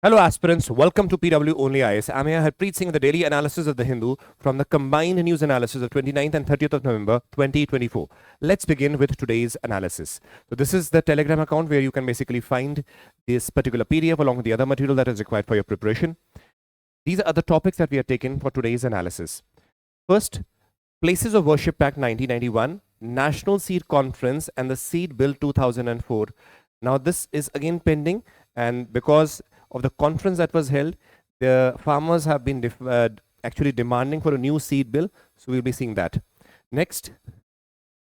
Hello aspirants, welcome to PW OnlyIAS. I'm here Harpreet Singh with the daily analysis of the Hindu from the combined news analysis of 29th and 30th of November 2024. Let's begin with today's analysis. So this is the Telegram account where you can basically find this particular PDF along with the other material that is required for your preparation. These are the topics that we are taking for today's analysis. First, Places of Worship Act 1991, National Seed Conference and the Seed Bill 2004. Now this is again pending, and because of the conference that was held, the farmers have been actually demanding for a new seed bill, so we'll be seeing that. Next,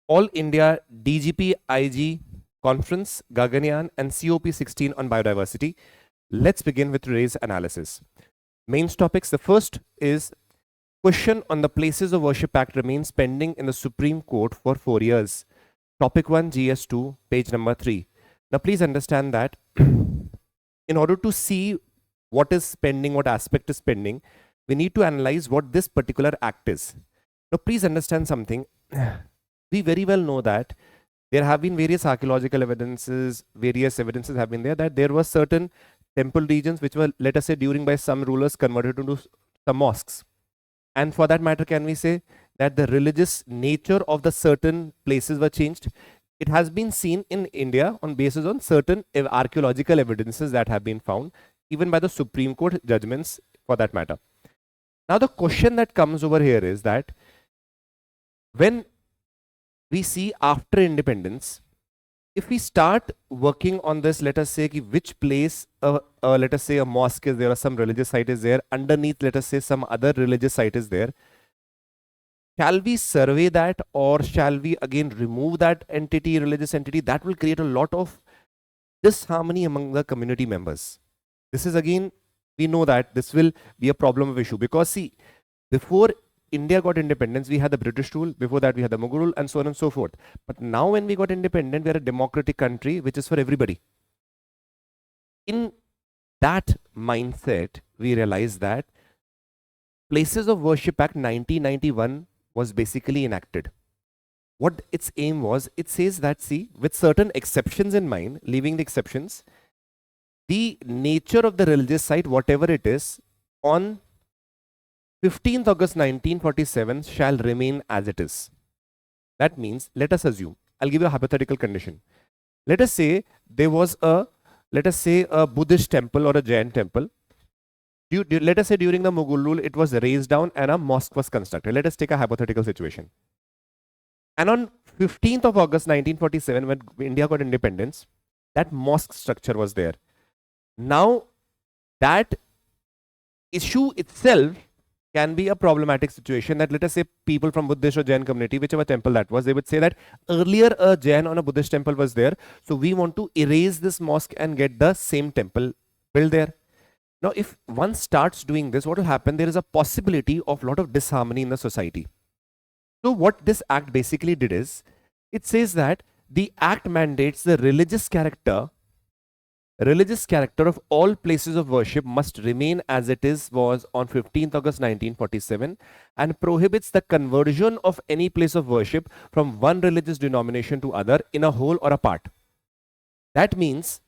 All India DGP IG Conference, Gaganyaan and COP16 on biodiversity. Let's begin with today's analysis. Main topics. The first is question on the Places of Worship Act remains pending in the Supreme Court for 4 years. Topic 1, GS2, page number 3. Now please understand that in order to see what is pending, what aspect is pending, we need to analyze what this particular act is. Now please understand something. We very well know that there have been various archaeological evidences, various evidences have been there that there were certain temple regions which were, let us say, during by some rulers converted into some mosques. And for that matter, can we say that the religious nature of the certain places were changed? It has been seen in India on basis on certain archaeological evidences that have been found, even by the Supreme Court judgments for that matter. Now the question that comes over here is that when we see after independence, if we start working on this, let us say which place, let us say a mosque is there or some religious site is there, underneath let us say some other religious site is there, shall we survey that or shall we again remove that entity, religious entity? That will create a lot of disharmony among the community members. This is again, we know that this will be a problem of issue because see, before India got independence, we had the British rule, before that we had the Mughal rule and so on and so forth. But now when we got independent, we are a democratic country which is for everybody. In that mindset, we realize that Places of Worship Act 1991 was basically enacted. What its aim was, it says that, see, with certain exceptions in mind, leaving the exceptions, the nature of the religious site, whatever it is, on 15th August 1947 shall remain as it is. That means, let us assume, I'll give you a hypothetical condition. Let us say there was a, let us say a Buddhist temple or a Jain temple. Let us say during the Mughal rule, it was raised down and a mosque was constructed. Let us take a hypothetical situation. And on 15th of August 1947, when India got independence, that mosque structure was there. Now, that issue itself can be a problematic situation that let us say people from Buddhist or Jain community, whichever temple that was, they would say that earlier a Jain or a Buddhist temple was there. So we want to erase this mosque and get the same temple built there. Now, if one starts doing this, what will happen? There is a possibility of a lot of disharmony in the society. So what this act basically did is, it says that the act mandates the religious character of all places of worship must remain as it was on 15th August 1947 and prohibits the conversion of any place of worship from one religious denomination to other in a whole or a part. That means,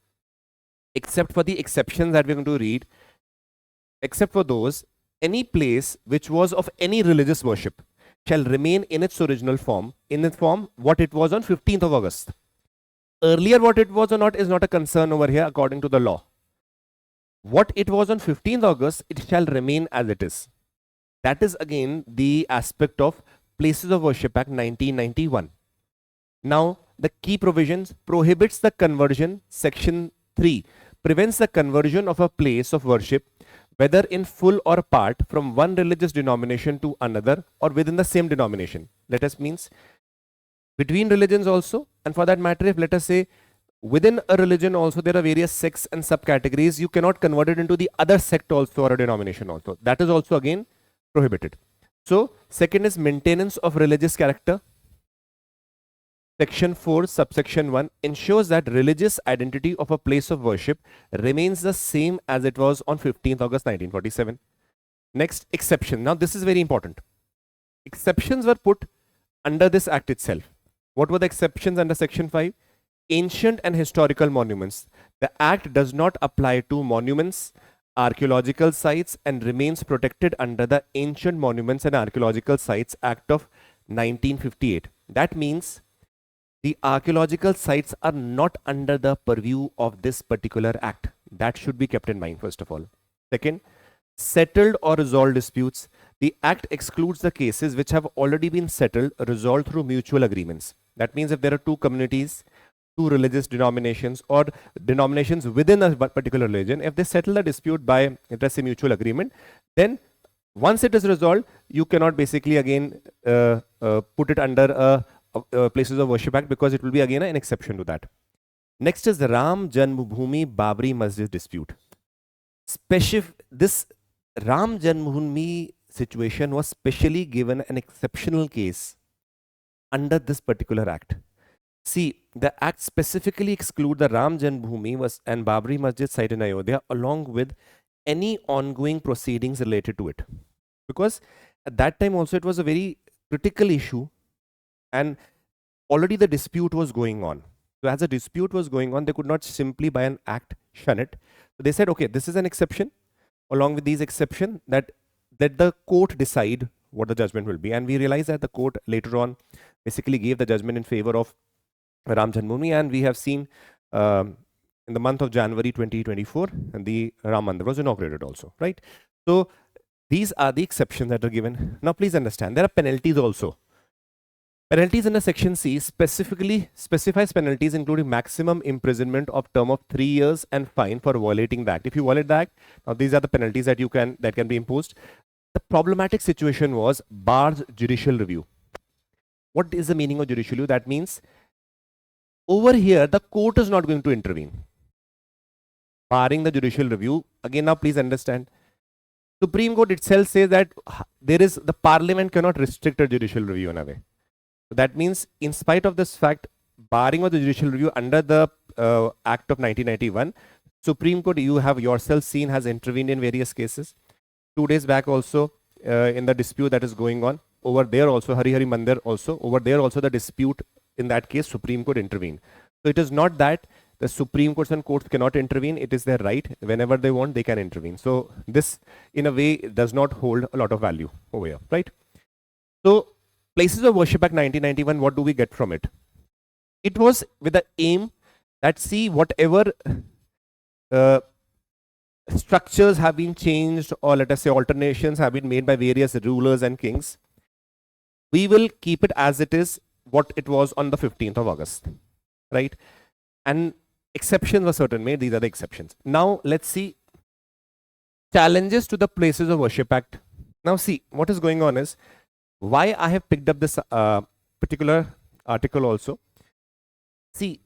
except for the exceptions that we're going to read, except for those, any place which was of any religious worship shall remain in its original form, in the form what it was on 15th of August. Earlier what it was or not is not a concern over here according to the law. What it was on 15th August, it shall remain as it is. That is again the aspect of Places of Worship Act 1991. Now, the key provisions: prohibits the conversion, section 3, prevents the conversion of a place of worship, whether in full or part, from one religious denomination to another or within the same denomination. Let us means between religions also, and for that matter, if let us say within a religion also there are various sects and subcategories, you cannot convert it into the other sect also or a denomination also. That is also again prohibited. So, second is maintenance of religious character. Section 4, subsection 1 ensures that religious identity of a place of worship remains the same as it was on 15th August 1947. Next, exception. Now, this is very important. Exceptions were put under this act itself. What were the exceptions under section 5? Ancient and historical monuments. The act does not apply to monuments, archaeological sites and remains protected under the Ancient Monuments and Archaeological Sites Act of 1958. That means the archaeological sites are not under the purview of this particular act. That should be kept in mind, first of all. Second, settled or resolved disputes. The act excludes the cases which have already been settled, resolved through mutual agreements. That means if there are two communities, two religious denominations, or denominations within a particular religion, if they settle the dispute by, let us say, mutual agreement, then once it is resolved, you cannot basically again put it under a Places of Worship Act, because it will be again an exception to that. Next is the Ram Janmabhoomi Babri Masjid dispute. This Ram Janmabhoomi situation was specially given an exceptional case under this particular act. See, the act specifically exclude the Ram Janmabhoomi and Babri Masjid site in Ayodhya along with any ongoing proceedings related to it. Because at that time also it was a very critical issue and already the dispute was going on. So as a dispute was going on, they could not simply by an act shun it. So they said, okay, this is an exception. Along with these exceptions, that let the court decide what the judgment will be. And we realized that the court later on basically gave the judgment in favor of Ram Janmabhoomi, and we have seen in the month of January 2024, and the Ram Mandir was inaugurated also, right? So these are the exceptions that are given. Now please understand, there are penalties also. Penalties under Section C specifically specifies penalties including maximum imprisonment of term of 3 years and fine for violating the act. If you violate the act, now these are the penalties that can be imposed. The problematic situation was bar's judicial review. What is the meaning of judicial review? That means over here the court is not going to intervene, barring the judicial review. Again, now please understand, Supreme Court itself says that the parliament cannot restrict a judicial review in a way. So that means, in spite of this fact, barring of the judicial review under the Act of 1991, Supreme Court, you have yourself seen, has intervened in various cases. 2 days back also, in the dispute that is going on, over there also, Hari Hari Mandir also, over there also the dispute, in that case, Supreme Court intervened. So it is not that the Supreme Courts and courts cannot intervene, it is their right. Whenever they want, they can intervene. So this, in a way, does not hold a lot of value over here, right? So, Places of Worship Act 1991, what do we get from it? It was with the aim that, see, whatever structures have been changed, or let us say alternations have been made by various rulers and kings, we will keep it as it is, what it was on the 15th of August, right? And exceptions were certain made. These are the exceptions. Now let's see challenges to the Places of Worship Act. Now see, what is going on is, why I have picked up this particular article also. See,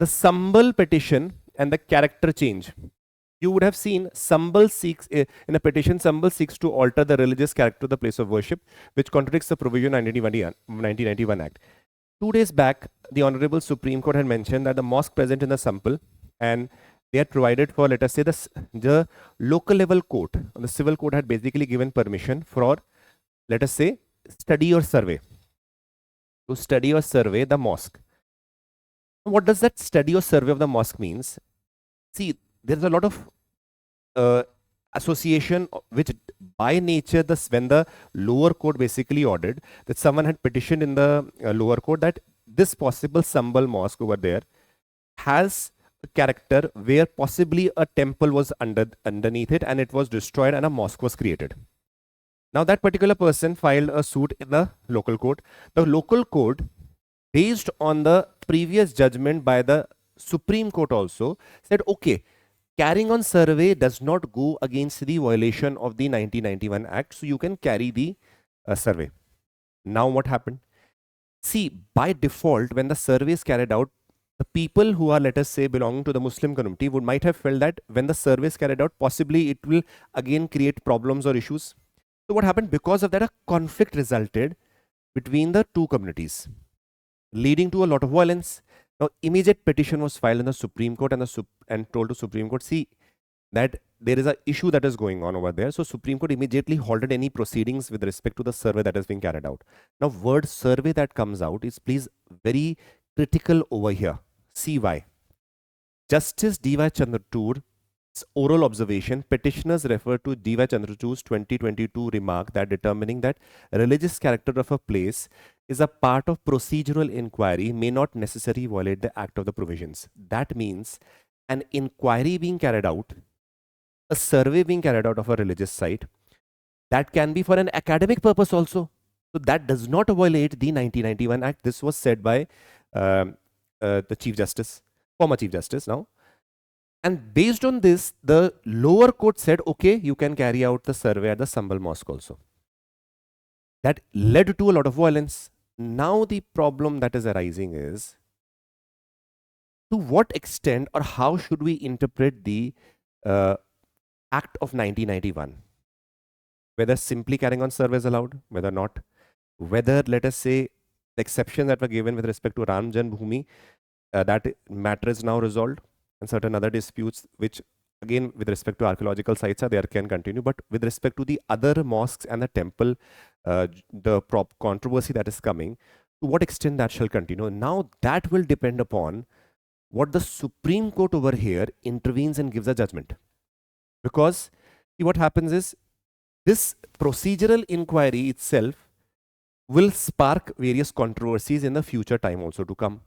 the Sambal petition and the character change. You would have seen Sambal seeks, in a petition, Sambal seeks to alter the religious character of the place of worship, which contradicts the provision 1991 Act. 2 days back, the Honorable Supreme Court had mentioned that the mosque present in the Sambal, and they had provided for, let us say, the local level court, the civil court had basically given permission for, let us say, study or survey, to study or survey the mosque. What does that study or survey of the mosque means? See, there's a lot of association which by nature, when the lower court basically ordered that someone had petitioned in the lower court that this possible Sambal mosque over there has a character where possibly a temple was underneath it and it was destroyed and a mosque was created. Now that particular person filed a suit in the local court. The local court, based on the previous judgment by the Supreme Court also, said, okay, carrying on survey does not go against the violation of the 1991 Act, so you can carry the survey. Now what happened? See, by default, when the survey is carried out, the people who are, let us say, belonging to the Muslim community might have felt that when the survey is carried out, possibly it will again create problems or issues. So what happened? Because of that, a conflict resulted between the two communities, leading to a lot of violence. Now, immediate petition was filed in the Supreme Court and told to Supreme Court, see, that there is an issue that is going on over there. So Supreme Court immediately halted any proceedings with respect to the survey that has been carried out. Now, word survey that comes out is, please, very critical over here. See why. Justice D.Y. Chandrachud oral observation, petitioners refer to D.Y. Chandrachud's 2022 remark that determining that religious character of a place is a part of procedural inquiry may not necessarily violate the act of the provisions. That means an inquiry being carried out, a survey being carried out of a religious site, that can be for an academic purpose also. So that does not violate the 1991 Act. This was said by the Chief Justice, former Chief Justice now. And based on this, the lower court said, okay, you can carry out the survey at the Sambal Mosque also. That led to a lot of violence. Now the problem that is arising is, to what extent or how should we interpret the Act of 1991? Whether simply carrying on surveys allowed, whether not, whether, let us say, the exceptions that were given with respect to Ram Janmabhoomi, that matter is now resolved, and certain other disputes which again with respect to archaeological sites are there can continue, but with respect to the other mosques and the temple, the controversy that is coming, to what extent that shall continue. Now that will depend upon what the Supreme Court over here intervenes and gives a judgment. Because see, what happens is, this procedural inquiry itself will spark various controversies in the future time also to come.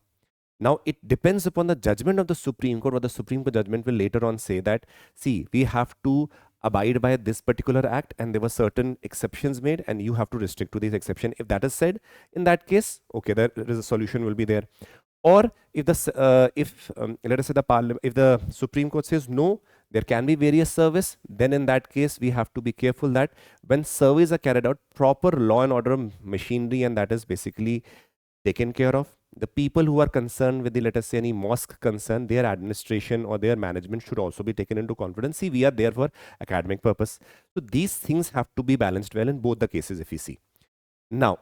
Now, it depends upon the judgment of the Supreme Court, or the Supreme Court judgment will later on say that, see, we have to abide by this particular act and there were certain exceptions made and you have to restrict to these exceptions. If that is said, in that case, okay, there is a solution will be there. Or if the let us say the parliament, if the Supreme Court says no, there can be various surveys, then in that case we have to be careful that when surveys are carried out, proper law and order machinery and that is basically taken care of. The people who are concerned with the, let us say, any mosque concern, their administration or their management should also be taken into confidence. See, we are there for academic purpose. So these things have to be balanced well in both the cases if we see. Now,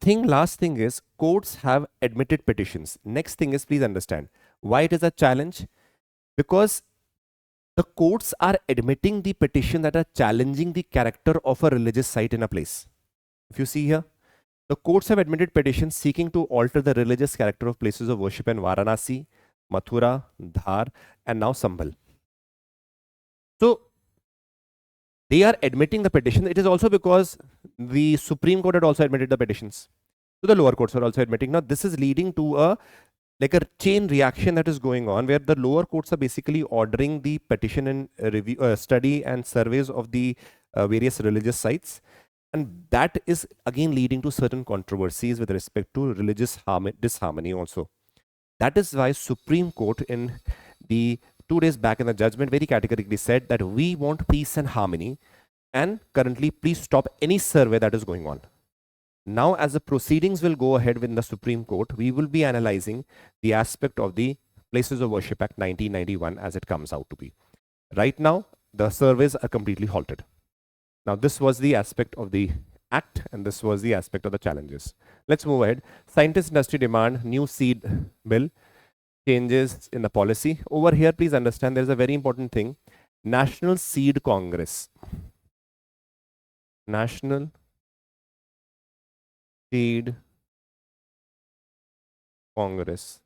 last thing is, courts have admitted petitions. Next thing is, please understand why it is a challenge. Because the courts are admitting the petition that are challenging the character of a religious site in a place. If you see here, the courts have admitted petitions seeking to alter the religious character of places of worship in Varanasi, Mathura, Dhar, and now Sambhal. So they are admitting the petition. It is also because the Supreme Court had also admitted the petitions. So the lower courts are also admitting. Now this is leading to a chain reaction that is going on, where the lower courts are basically ordering the petition and review, study and surveys of the various religious sites. And that is again leading to certain controversies with respect to religious disharmony also. That is why Supreme Court in the 2 days back in the judgment very categorically said that we want peace and harmony, and currently please stop any survey that is going on. Now, as the proceedings will go ahead with the Supreme Court, we will be analyzing the aspect of the Places of Worship Act 1991 as it comes out to be. Right now, the surveys are completely halted. Now, this was the aspect of the Act and this was the aspect of the challenges. Let's move ahead. Scientist industry demand new seed bill, changes in the policy. Over here, please understand there is a very important thing. National Seed Congress. National Seed Congress.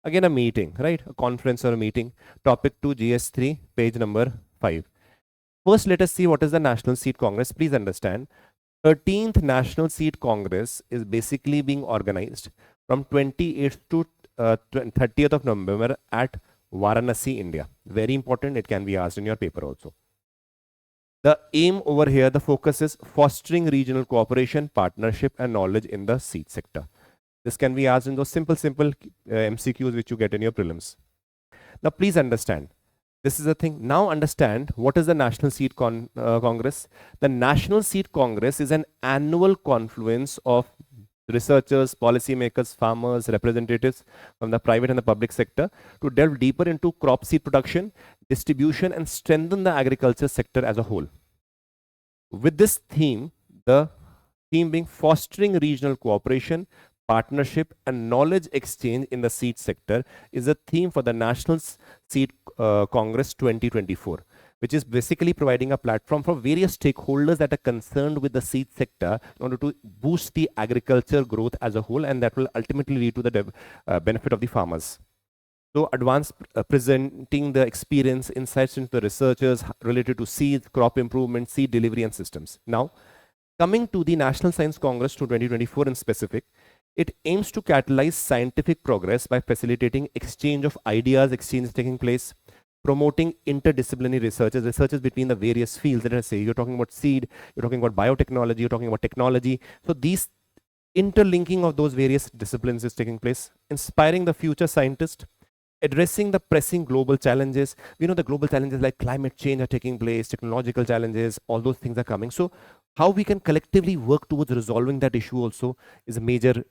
Again, a meeting, right? A conference or a meeting. Topic 2, GS3, page number 5. First, let us see what is the National Seed Congress. Please understand, 13th National Seed Congress is basically being organized from 28th to 30th of November at Varanasi, India. Very important. It can be asked in your paper also. The aim over here, the focus is fostering regional cooperation, partnership, and knowledge in the seed sector. This can be asked in those simple MCQs which you get in your prelims. Now, please understand. This is the thing. Now understand what is the National Seed Congress. The National Seed Congress is an annual confluence of researchers, policymakers, farmers, representatives from the private and the public sector to delve deeper into crop seed production, distribution, and strengthen the agriculture sector as a whole. With this theme, the theme being fostering regional cooperation, partnership, and knowledge exchange in the seed sector is a theme for the National Seed Congress 2024, which is basically providing a platform for various stakeholders that are concerned with the seed sector in order to boost the agriculture growth as a whole, and that will ultimately lead to the benefit of the farmers. So advanced presenting the experience, insights into the researchers related to seed, crop improvement, seed delivery and systems. Now, coming to the National Science Congress to 2024 in specific, it aims to catalyze scientific progress by facilitating exchange of ideas, exchange taking place, promoting interdisciplinary researches between the various fields. Let us say you're talking about seed, you're talking about biotechnology, you're talking about technology. So these interlinking of those various disciplines is taking place, inspiring the future scientist, addressing the pressing global challenges. We know the global challenges like climate change are taking place, technological challenges, all those things are coming. So how we can collectively work towards resolving that issue also is a major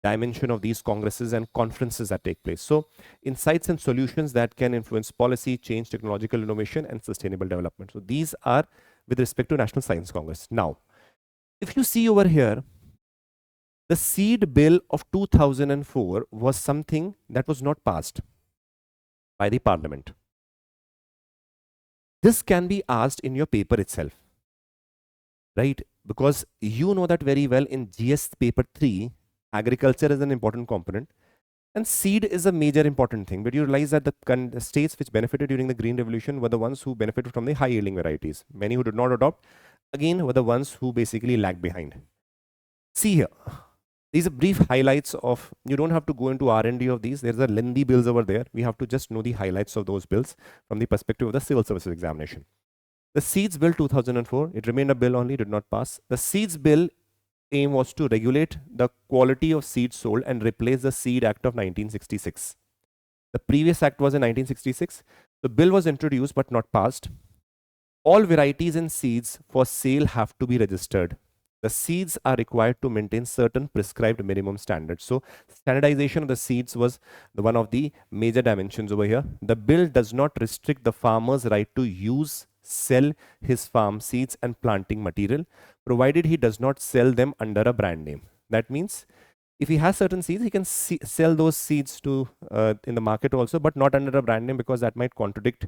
dimension of these congresses and conferences that take place. So insights and solutions that can influence policy, change, technological innovation and sustainable development. So these are with respect to National Science Congress. Now, if you see over here, the seed bill of 2004 was something that was not passed by the parliament. This can be asked in your paper itself, right? Because you know that very well in GS paper 3, agriculture is an important component and seed is a major important thing. But you realize that the states which benefited during the Green Revolution were the ones who benefited from the high yielding varieties. Many who did not adopt, again, were the ones who basically lagged behind. See here. These are brief highlights of, you don't have to go into R&D of these. There's a lengthy bills over there. We have to just know the highlights of those bills from the perspective of the civil services examination. The Seeds Bill 2004, it remained a bill only, did not pass. The Seeds Bill aim was to regulate the quality of seeds sold and replace the Seed Act of 1966. The previous act was in 1966. The bill was introduced but not passed. All varieties and seeds for sale have to be registered. The seeds are required to maintain certain prescribed minimum standards. So standardization of the seeds was one of the major dimensions over here. The bill does not restrict the farmer's right to use, sell his farm seeds and planting material, provided he does not sell them under a brand name. That means if he has certain seeds, he can sell those seeds to in the market also, but not under a brand name, because that might contradict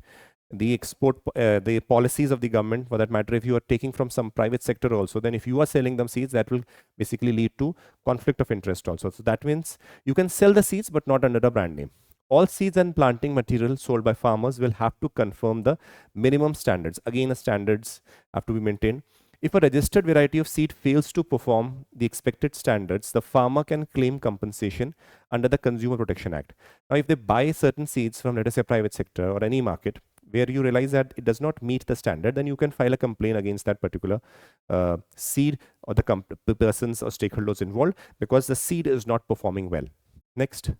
the export, the policies of the government. For that matter, if you are taking from some private sector also, then if you are selling them seeds, that will basically lead to conflict of interest also. So that means you can sell the seeds, but not under a brand name. All seeds and planting material sold by farmers will have to confirm the minimum standards. Again, the standards have to be maintained. If a registered variety of seed fails to perform the expected standards, the farmer can claim compensation under the Consumer Protection Act. Now, if they buy certain seeds from, let us say, private sector or any market where you realize that it does not meet the standard, then you can file a complaint against that particular seed or the persons or stakeholders involved, because the seed is not performing well. Next.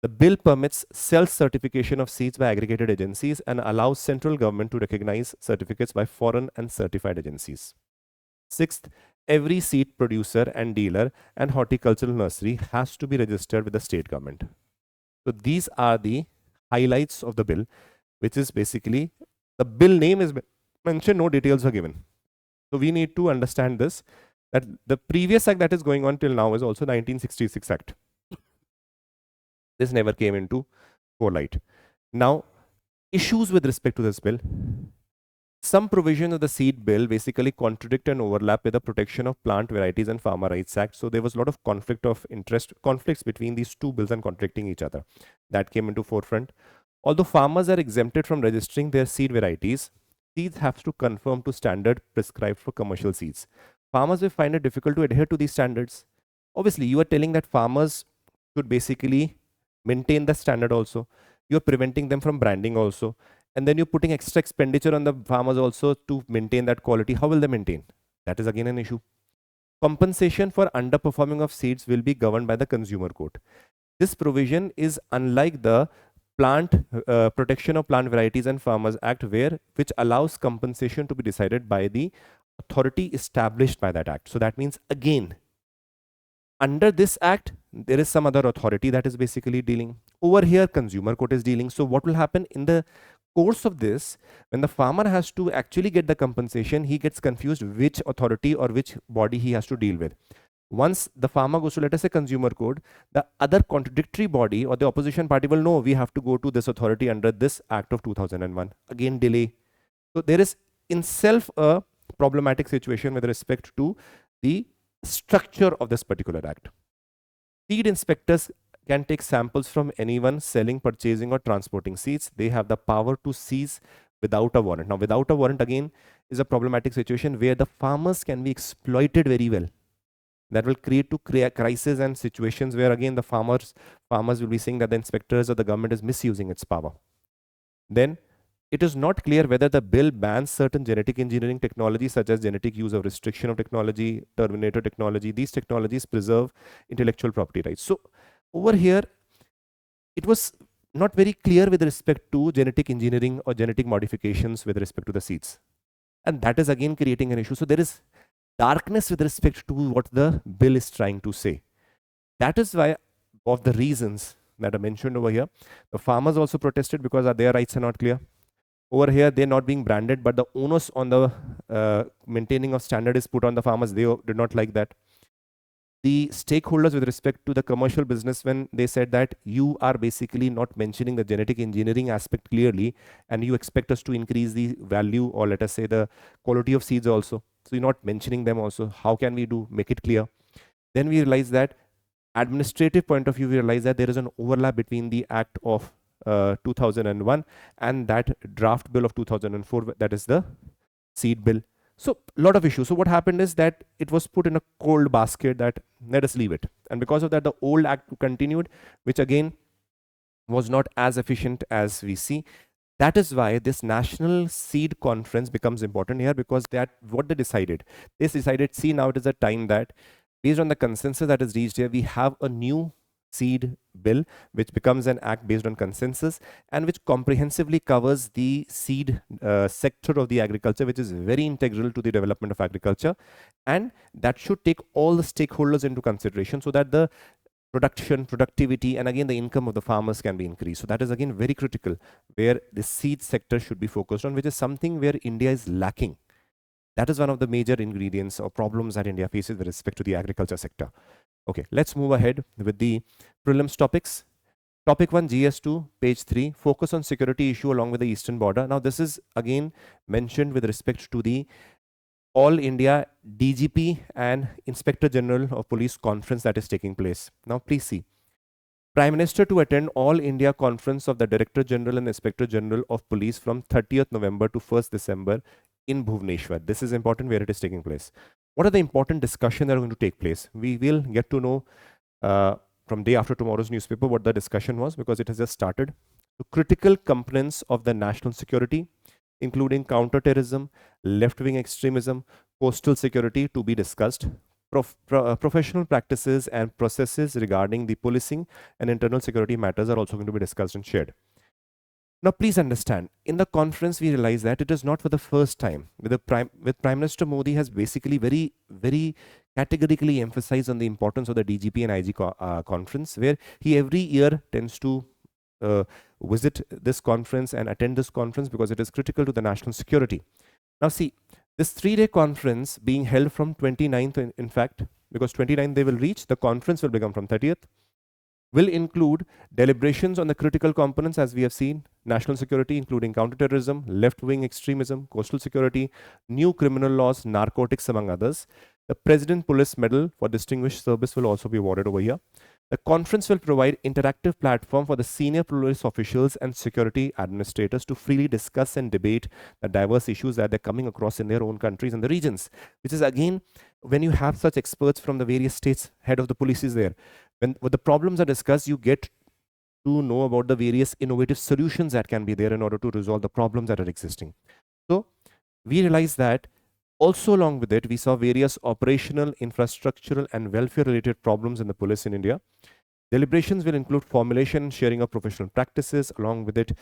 The bill permits self-certification of seeds by aggregated agencies and allows central government to recognize certificates by foreign and certified agencies. Sixth, every seed producer and dealer and horticultural nursery has to be registered with the state government. So these are the highlights of the bill, which is basically, the bill name is mentioned, no details are given. So we need to understand this, that the previous act that is going on till now is also 1966 Act. This never came into light. Now, issues with respect to this bill. Some provisions of the seed bill basically contradict and overlap with the Protection of Plant Varieties and Farmer Rights Act. So there was a lot of conflicts between these two bills and contradicting each other. That came into forefront. Although farmers are exempted from registering their seed varieties, seeds have to conform to standard prescribed for commercial seeds. Farmers will find it difficult to adhere to these standards. Obviously, you are telling that farmers should basically maintain the standard also. You're preventing them from branding also. And then you're putting extra expenditure on the farmers also to maintain that quality. How will they maintain? That is again an issue. Compensation for underperforming of seeds will be governed by the Consumer Court. This provision is unlike the Protection of Plant Varieties and Farmers Act, which allows compensation to be decided by the authority established by that act. So that means, again, under this act, there is some other authority that is basically dealing. Over here, Consumer Court is dealing. So what will happen in the course of this, when the farmer has to actually get the compensation, he gets confused which authority or which body he has to deal with. Once the farmer goes to, let us say, Consumer Court, the other contradictory body or the opposition party will know we have to go to this authority under this Act of 2001. Again, delay. So there is in self a problematic situation with respect to the structure of this particular act. Seed inspectors can take samples from anyone selling, purchasing or transporting seeds. They have the power to seize without a warrant. Now, without a warrant again is a problematic situation where the farmers can be exploited very well. That will create crisis and situations where again the farmers will be saying that the inspectors or the government is misusing its power. Then it is not clear whether the bill bans certain genetic engineering technologies such as genetic use of restriction of technology, terminator technology. These technologies preserve intellectual property rights. So over here, it was not very clear with respect to genetic engineering or genetic modifications with respect to the seeds. And that is again creating an issue. So there is darkness with respect to what the bill is trying to say. That is why, of the reasons that are mentioned over here, the farmers also protested because their rights are not clear. Over here, they're not being branded, but the onus on the maintaining of standard is put on the farmers. They did not like that. The stakeholders with respect to the commercial business, when they said that you are basically not mentioning the genetic engineering aspect clearly, and you expect us to increase the value or let us say the quality of seeds also. So you're not mentioning them also. How can we make it clear? Then we realize that administrative point of view, we realize that there is an overlap between the Act of 2001 and that draft bill of 2004, that is the seed bill. So a lot of issues. So what happened is that it was put in a cold basket that let us leave it. And because of that, the old act continued, which again was not as efficient as we see. That is why this National Seed Conference becomes important here, because that what they decided. They decided, see, now it is a time that based on the consensus that is reached here, we have a new seed bill which becomes an act based on consensus and which comprehensively covers the seed sector of the agriculture, which is very integral to the development of agriculture, and that should take all the stakeholders into consideration so that the production, productivity, and again the income of the farmers can be increased. So that is again very critical, where the seed sector should be focused on, which is something where India is lacking. That is one of the major ingredients or problems that India faces with respect to the agriculture sector. Okay, let's move ahead with the prelims topics. Topic 1, GS2, page 3, focus on security issue along with the eastern border. Now, this is again mentioned with respect to the All India DGP and Inspector General of Police conference that is taking place. Now, please see. Prime Minister to attend All India Conference of the Director General and Inspector General of Police from 30th November to 1st December in Bhubaneswar. This is important where it is taking place. What are the important discussions that are going to take place? We will get to know from day after tomorrow's newspaper what the discussion was, because it has just started. So, critical components of the national security, including counterterrorism, left-wing extremism, coastal security to be discussed. Professional practices and processes regarding the policing and internal security matters are also going to be discussed and shared. Now, please understand, in the conference, we realize that it is not for the first time. Prime Minister Modi has basically very categorically emphasized on the importance of the DGP and IG conference, where he every year tends to visit this conference and attend this conference because it is critical to the national security. Now, see, this 3-day conference being held from 29th, in fact, because 29th they will reach, the conference will become from 30th. Will include deliberations on the critical components, as we have seen, national security, including counterterrorism, left-wing extremism, coastal security, new criminal laws, narcotics, among others. The President Police Medal for Distinguished Service will also be awarded over here. The conference will provide interactive platform for the senior police officials and security administrators to freely discuss and debate the diverse issues that they're coming across in their own countries and the regions, which is again, when you have such experts from the various states, head of the police is there. When the problems are discussed, you get to know about the various innovative solutions that can be there in order to resolve the problems that are existing. So we realize that also along with it, we saw various operational, infrastructural, and welfare-related problems in the police in India. Deliberations will include formulation and sharing of professional practices, along with it,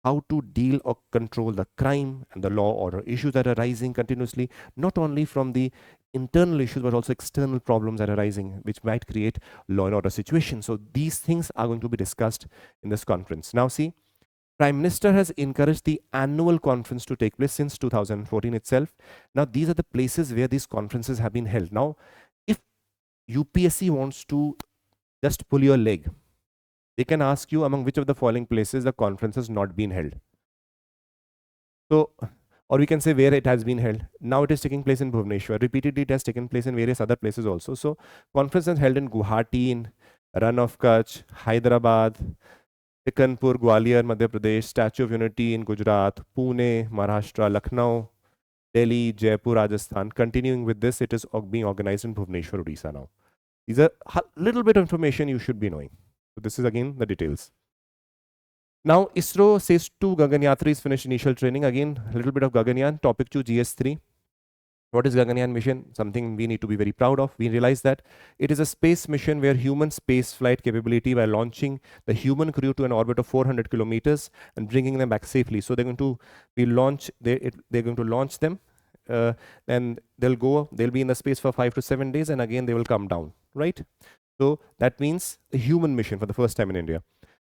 how to deal or control the crime and the law order issues that are rising continuously, not only from the internal issues, but also external problems that are arising, which might create law and order situations. So these things are going to be discussed in this conference. Now see, Prime Minister has encouraged the annual conference to take place since 2014 itself. Now these are the places where these conferences have been held. Now, if UPSC wants to just pull your leg, they can ask you among which of the following places the conference has not been held. So, or we can say where it has been held. Now it is taking place in Bhubaneswar. Repeatedly it has taken place in various other places also. So conference is held in Guwahati, in Run of Kutch, Hyderabad, Kanpur, Gwalior, Madhya Pradesh, Statue of Unity in Gujarat, Pune, Maharashtra, Lucknow, Delhi, Jaipur, Rajasthan. Continuing with this, it is being organized in Bhubaneswar, Odisha now. These are a little bit of information you should be knowing. So this is again the details. Now ISRO says 2 Gaganyatris finished initial training. Again, a little bit of Gaganyaan. Topic 2 GS3. What is Gaganyaan mission? Something we need to be very proud of. We realize that it is a space mission where human space flight capability by launching the human crew to an orbit of 400 kilometers and bringing them back safely. So they're going to be they're going to launch them, and they'll be in the space for 5 to 7 days, and again they will come down, right? So that means a human mission for the first time in India.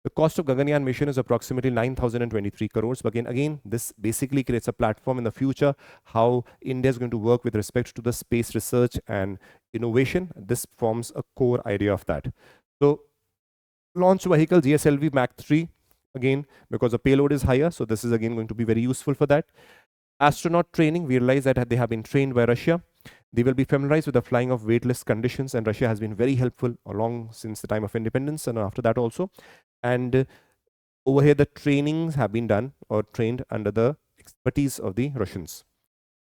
The cost of Gaganyaan mission is approximately 9,023 crores. But again, this basically creates a platform in the future how India is going to work with respect to the space research and innovation. This forms a core idea of that. So launch vehicle GSLV Mach 3, again, because the payload is higher. So this is again going to be very useful for that. Astronaut training, we realize that they have been trained by Russia. They will be familiarized with the flying of weightless conditions, and Russia has been very helpful along since the time of independence and after that also. And over here, the trainings have been done or trained under the expertise of the Russians.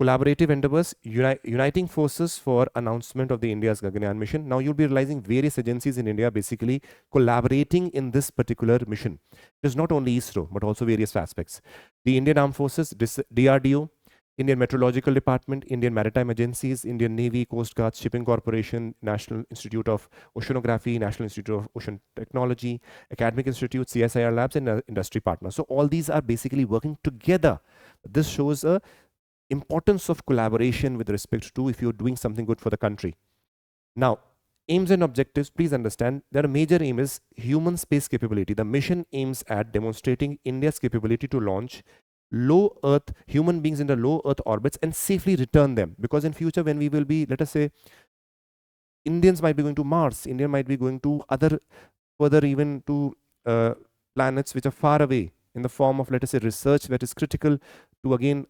Collaborative endeavors, uniting forces for announcement of the India's Gaganyaan mission. Now you'll be realizing various agencies in India basically collaborating in this particular mission. It is not only ISRO, but also various aspects. The Indian Armed Forces, DRDO, Indian Meteorological Department, Indian Maritime Agencies, Indian Navy, Coast Guard, Shipping Corporation, National Institute of Oceanography, National Institute of Ocean Technology, Academic Institute, CSIR Labs, and industry partners. So all these are basically working together. This shows a importance of collaboration with respect to if you're doing something good for the country. Now, aims and objectives, please understand that a major aim is human space capability. The mission aims at demonstrating India's capability to launch low Earth human beings in the low Earth orbits and safely return them. Because in future, when we will be, let us say, Indians might be going to Mars, India might be going to further even to planets which are far away in the form of, let us say, research that is critical to again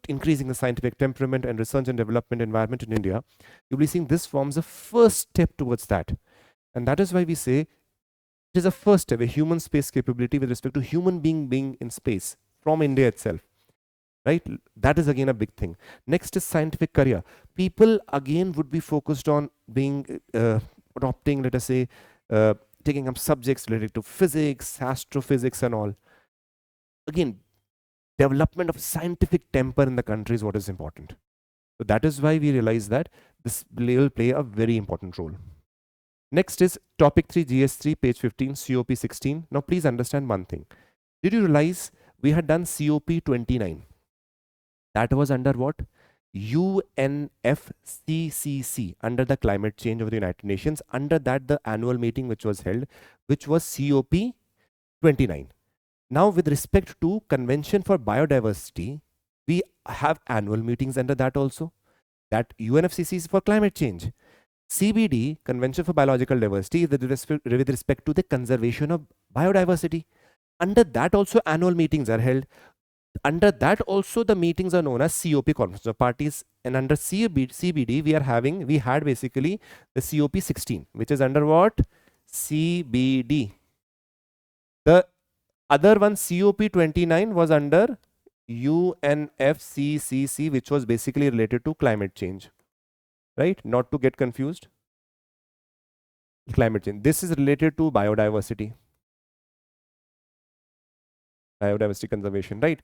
increasing the scientific temperament and research and development environment in India. You'll be seeing this forms a first step towards that. And that is why we say it is a first step, a human space capability with respect to human being in space from India itself, right? That is again a big thing. Next is scientific career. People again would be focused on being, adopting, let us say, taking up subjects related to physics, astrophysics and all. Again, development of scientific temper in the country is what is important. So that is why we realize that this will play a very important role. Next is topic 3 GS3 page 15 COP 16. Now please understand one thing. Did you realize we had done COP 29? That was under what? UNFCCC, under the climate change of the United Nations. Under that, the annual meeting which was held, which was COP 29. Now, with respect to Convention for Biodiversity, we have annual meetings under that also. That UNFCCC is for climate change. CBD, Convention for Biological Diversity, with respect to the conservation of biodiversity. Under that also annual meetings are held. Under that also the meetings are known as COP, Conference of Parties. And under CBD, we had basically the COP 16, which is under what? CBD. The other one, COP 29, was under UNFCCC, which was basically related to climate change, right? Not to get confused. Climate change. This is related to biodiversity. Biodiversity conservation, right?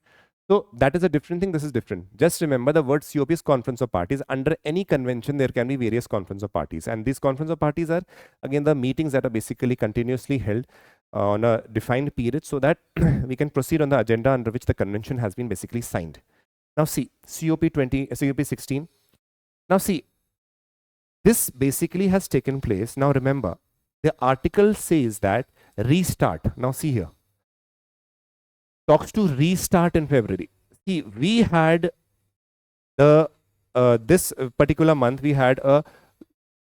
So that is a different thing. This is different. Just remember the word COP is Conference of Parties. Under any convention, there can be various conference of parties. And these conference of parties are, again, the meetings that are basically continuously held on a defined period so that we can proceed on the agenda under which the convention has been basically signed. Now see, COP 16. Now see, this basically has taken place. Now remember, the article says that restart. Now see here. Talks to restart in February. See, we had the this particular month, we had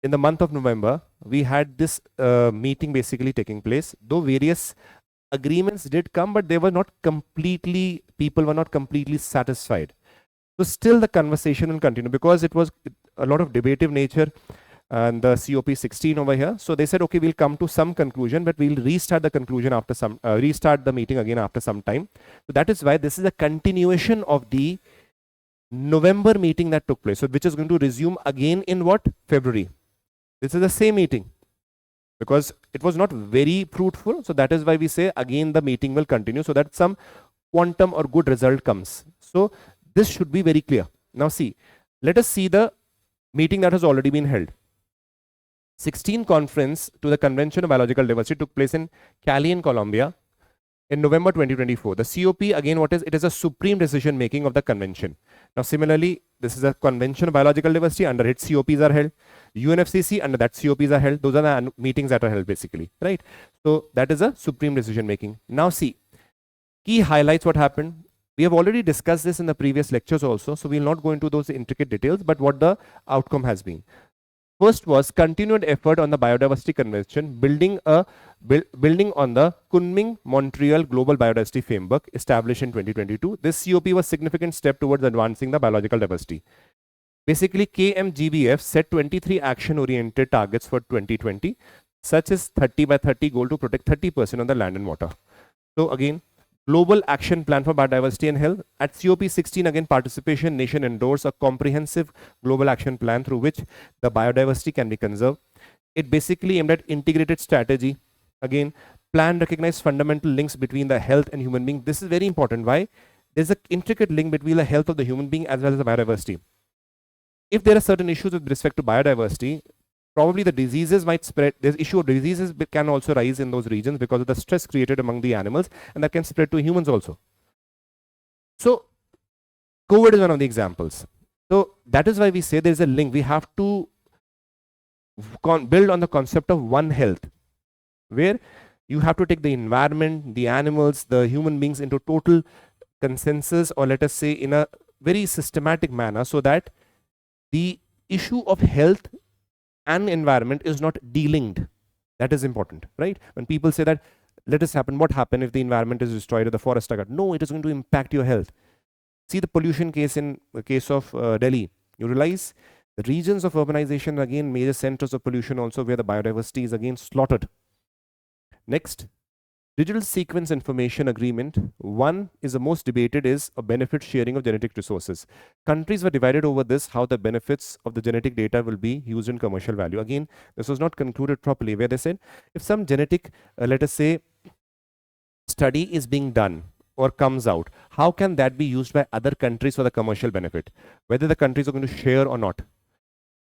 in the month of November, we had this meeting basically taking place. Though various agreements did come, but they were not completely, people were not completely satisfied. So still the conversation will continue because it was a lot of debative nature. and the COP16 over here. So they said, okay, we'll come to some conclusion, but we'll restart the conclusion after some, restart the meeting again after some time. So that is why this is a continuation of the November meeting that took place. So which is going to resume again in what? February. This is the same meeting because it was not very fruitful. So that is why we say again the meeting will continue so that some quantum or good result comes. So this should be very clear. Now see, let us see the meeting that has already been held. 16th conference to the Convention on Biological Diversity took place in Cali in Colombia in November 2024. The COP, again, what is? It is a supreme decision making of the convention. Now, similarly, this is a Convention on Biological Diversity. Under it, COPs are held. UNFCCC, under that, COPs are held. Those are the meetings that are held, basically, right? So that is a supreme decision making. Now, see, key highlights what happened. We have already discussed this in the previous lectures also, so we will not go into those intricate details, but what the outcome has been. First was continued effort on the Biodiversity Convention, building on the Kunming-Montreal Global Biodiversity Framework established in 2022. This COP was a significant step towards advancing the biological diversity. Basically, KMGBF set 23 action-oriented targets for 2020, such as 30 by 30 goal to protect 30% of the land and water. So again, Global Action Plan for Biodiversity and Health. At COP16, again, participation nation endorsed a comprehensive global action plan through which the biodiversity can be conserved. It basically aimed at integrated strategy. Again, plan recognized fundamental links between the health and human being. This is very important. Why? There's an intricate link between the health of the human being as well as the biodiversity. If there are certain issues with respect to biodiversity, probably the diseases might spread. There's issue of diseases can also rise in those regions because of the stress created among the animals, and that can spread to humans also. So COVID is one of the examples. So that is why we say there's a link. We have to build on the concept of One Health, where you have to take the environment, the animals, the human beings into total consensus, or let us say in a very systematic manner, so that the issue of health and environment is not delinked. That is important, right? When people say that, let us happen, what happen if the environment is destroyed or the forest are cut? No, it is going to impact your health. See the pollution case in the case of Delhi. You realize the regions of urbanization, again, major centers of pollution also, where the biodiversity is again slaughtered. Next, digital sequence information agreement. One is the most debated, is a benefit sharing of genetic resources. Countries were divided over this, how the benefits of the genetic data will be used in commercial value. Again, this was not concluded properly, where they said if some genetic, let us say, study is being done or comes out, how can that be used by other countries for the commercial benefit? Whether the countries are going to share or not.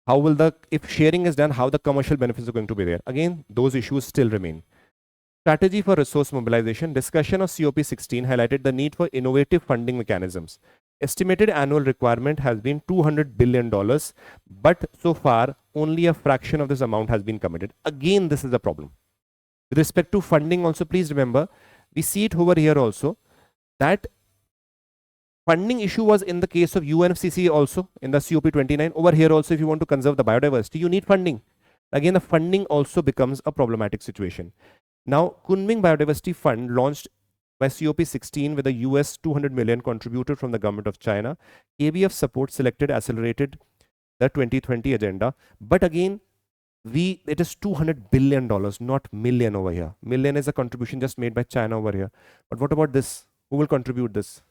How will if sharing is done, how the commercial benefits are going to be there? Again, those issues still remain. Strategy for resource mobilization. Discussion of COP16 highlighted the need for innovative funding mechanisms. Estimated annual requirement has been $200 billion, but so far only a fraction of this amount has been committed. Again, this is a problem. With respect to funding also, please remember, we see it over here also, that funding issue was in the case of UNFCCC also, in the COP29. Over here also, if you want to conserve the biodiversity, you need funding. Again, the funding also becomes a problematic situation. Now, Kunming Biodiversity Fund, launched by COP16 with a US 200 million contributed from the government of China. ABF support selected accelerated the 2020 agenda. But again, it is $200 billion, not million over here. Million is a contribution just made by China over here. But what about this? Who will contribute this?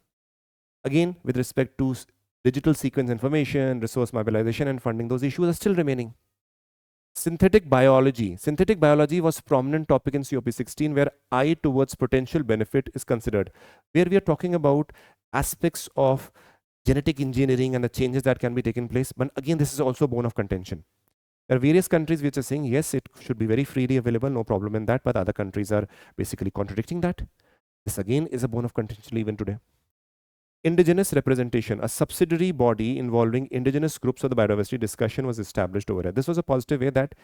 Again, with respect to digital sequence information, resource mobilization and funding, those issues are still remaining. Synthetic biology. Synthetic biology was a prominent topic in COP16, where eye towards potential benefit is considered, where we are talking about aspects of genetic engineering and the changes that can be taken place. But again, this is also a bone of contention. There are various countries which are saying, yes, it should be very freely available, no problem in that, but other countries are basically contradicting that. This again is a bone of contention even today. Indigenous representation. A subsidiary body involving indigenous groups of the biodiversity discussion was established over here. This was a positive way that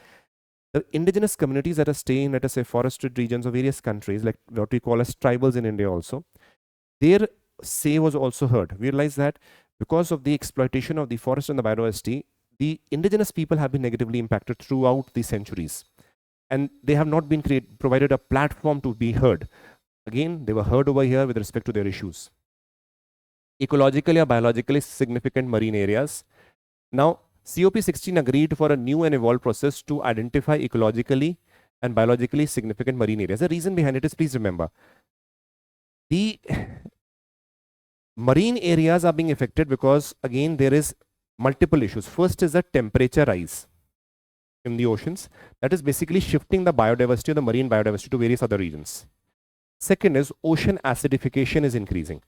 the indigenous communities that are staying, let us say, forested regions of various countries, like what we call as tribals in India also, their say was also heard. We realized that because of the exploitation of the forest and the biodiversity, the indigenous people have been negatively impacted throughout the centuries. And they have not been provided a platform to be heard. Again, they were heard over here with respect to their issues. Ecologically or biologically significant marine areas. Now, COP16 agreed for a new and evolved process to identify ecologically and biologically significant marine areas. The reason behind it is, please remember, the marine areas are being affected because, again, there is multiple issues. First is the temperature rise in the oceans. That is basically shifting the biodiversity of the marine biodiversity to various other regions. Second is ocean acidification is increasing.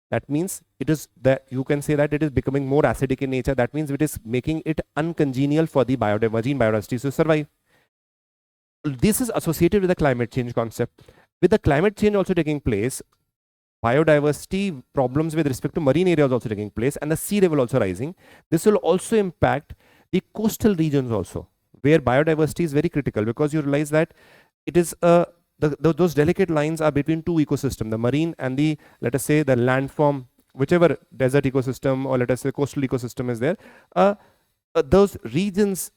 That means it is that you can say that it is becoming more acidic in nature. That means it is making it uncongenial for the marine biodiversity to survive. This is associated with the climate change concept. With the climate change also taking place, biodiversity problems with respect to marine areas also taking place, and the sea level also rising. This will also impact the coastal regions also, where biodiversity is very critical, because you realize that it is those delicate lines are between two ecosystems, the marine and the, let us say, the landform, whichever desert ecosystem or let us say coastal ecosystem is there. Those regions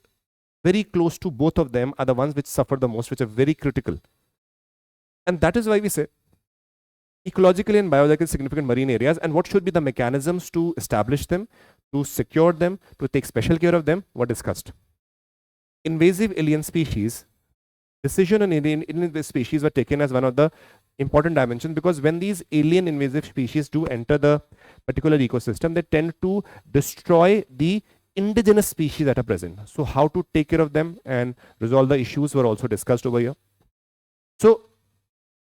very close to both of them are the ones which suffer the most, which are very critical. And that is why we say ecologically and biologically significant marine areas, and what should be the mechanisms to establish them, to secure them, to take special care of them, were discussed. Invasive alien species. Decision on alien species were taken as one of the important dimensions, because when these alien invasive species do enter the particular ecosystem, they tend to destroy the indigenous species that are present. So how to take care of them and resolve the issues were also discussed over here. So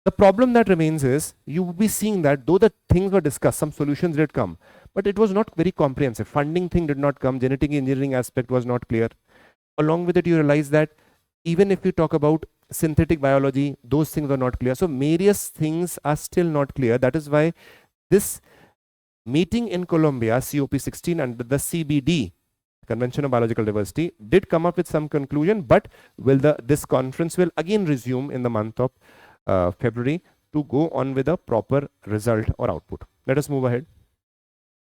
the problem that remains is, you will be seeing that though the things were discussed, some solutions did come, but it was not very comprehensive. Funding thing did not come, genetic engineering aspect was not clear. Along with it, you realize that even if you talk about synthetic biology, those things are not clear. So various things are still not clear. That is why this meeting in Colombia, COP16 under the CBD, Convention on Biological Diversity, did come up with some conclusion, but this conference will again resume in the month of February to go on with a proper result or output. Let us move ahead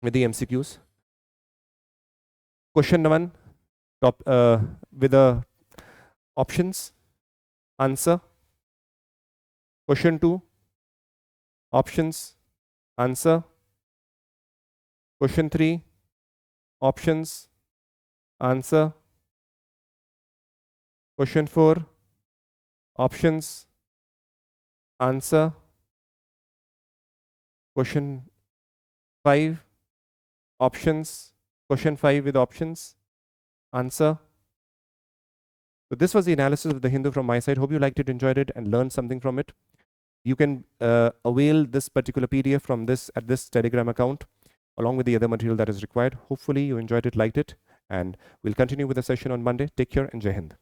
with the MCQs. Question 1, with the options, answer. Question 2, options, answer. Question 3, options, answer. Question 4, options, answer. Question 5, options. Question 5 with options, answer. So this was the analysis of the Hindu from my side. Hope you liked it, enjoyed it, and learned something from it. You can avail this particular PDF from this at this Telegram account, along with the other material that is required. Hopefully you enjoyed it, liked it, and we'll continue with the session on Monday. Take care and Jai Hind.